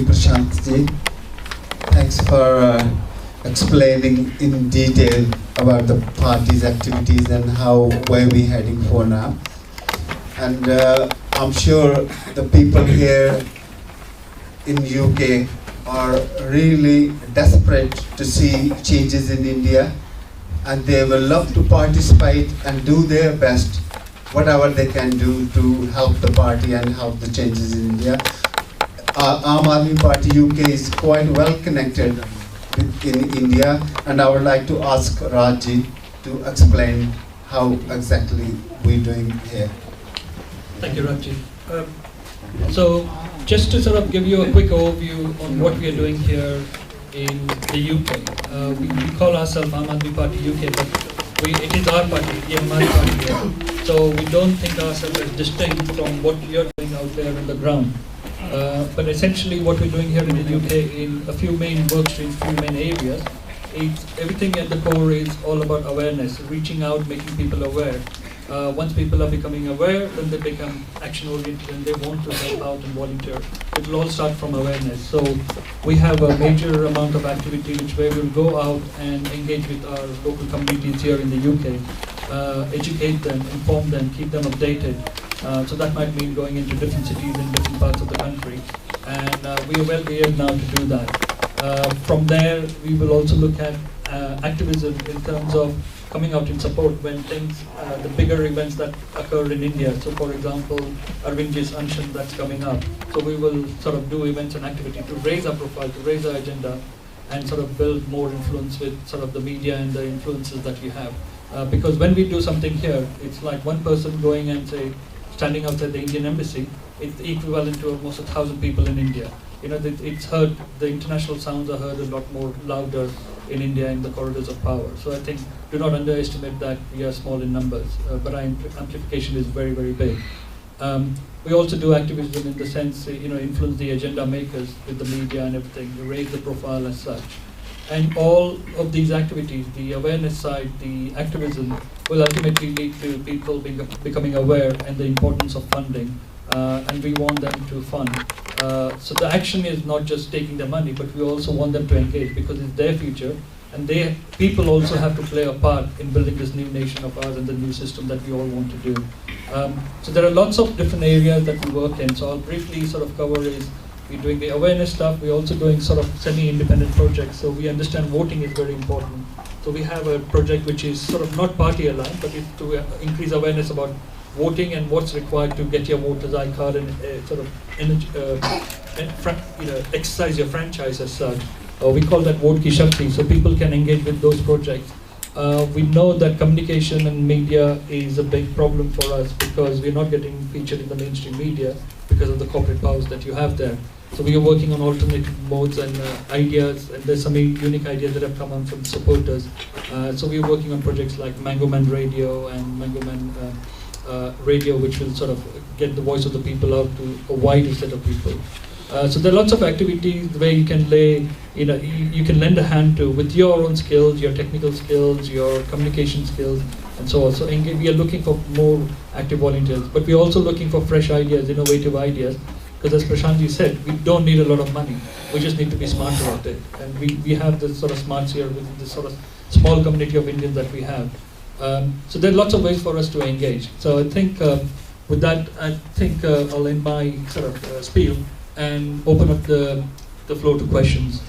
Prashant ji. Thanks for explaining in detail about the party's activities and where we're heading for now. And I'm sure the people here in UK are really desperate to see changes in India, and they will love to participate and do their best, whatever they can do to help the party and help the changes in India. Aam Aadmi Party UK is quite well connected in India, and I would like to ask Rajji to explain how exactly we're doing here. Thank you, Rajji. So, just to sort of give you a quick overview on what we are doing here in the UK. We call ourselves Aam Aadmi Party UK, but it is our party, the Aam Aadmi Party here. So we don't think ourselves as distinct from what you're doing out there on the ground. But essentially what we're doing here in the UK in a few main work streams, few main areas, everything at the core is all about awareness, reaching out, making people aware. Once people are becoming aware, then they become action-oriented and they want to help out and volunteer. It will all start from awareness. So we have a major amount of activity where we'll go out and engage with our local communities here in the UK, educate them, inform them, keep them updated. So that might mean going into different cities in different parts of the country. And we are well geared now to do that. From there, we will also look at activism in terms of coming out in support when the bigger events that occur in India. So for example, Arvindji's Anshan that's coming up. So we will sort of do events and activity to raise our profile, to raise our agenda, and sort of build more influence with sort of the media and the influences that we have. Because when we do something here, it's like one person going and standing outside the Indian embassy, it's equivalent to almost 1,000 people in India. You know, it's heard, the international sounds are heard a lot more louder in India in the corridors of power. So I think, do not underestimate that we are small in numbers, but our amplification is very, very big. We also do activism in the sense, influence the agenda makers with the media and everything, to raise the profile as such. And all of these activities, the awareness side, the activism, will ultimately lead to people becoming aware and the importance of funding. And we want them to fund. So the action is not just taking the money, but we also want them to engage because it's their future, and people also have to play a part in building this new nation of ours and the new system that we all want to do. So there are lots of different areas that we work in. So I'll briefly sort of cover we're doing the awareness stuff. We're also doing sort of semi-independent projects. So we understand voting is very important. So we have a project which is sort of not party aligned, but it's to increase awareness about voting and what's required to get your voter's ID card and exercise your franchise as such. We call that Vote Ki Shakti, so people can engage with those projects. We know that communication and media is a big problem for us because we're not getting featured in the mainstream media because of the corporate powers that you have there. So we are working on alternative modes and ideas, and there's some unique ideas that have come on from supporters. So we are working on projects like Mango Man Radio and Mango Man Radio, which will sort of get the voice of the people out to a wider set of people. So there are lots of activities where you can you can lend a hand to with your own skills, your technical skills, your communication skills, and so on. So we are looking for more active volunteers, but we're also looking for fresh ideas, innovative ideas, because as Prashant said, we don't need a lot of money. We just need to be smart about it. And we have this sort of smarts here with this sort of small community of Indians that we have. So there are lots of ways for us to engage. So I think with that, I'll end my sort of spiel and open up the floor to questions.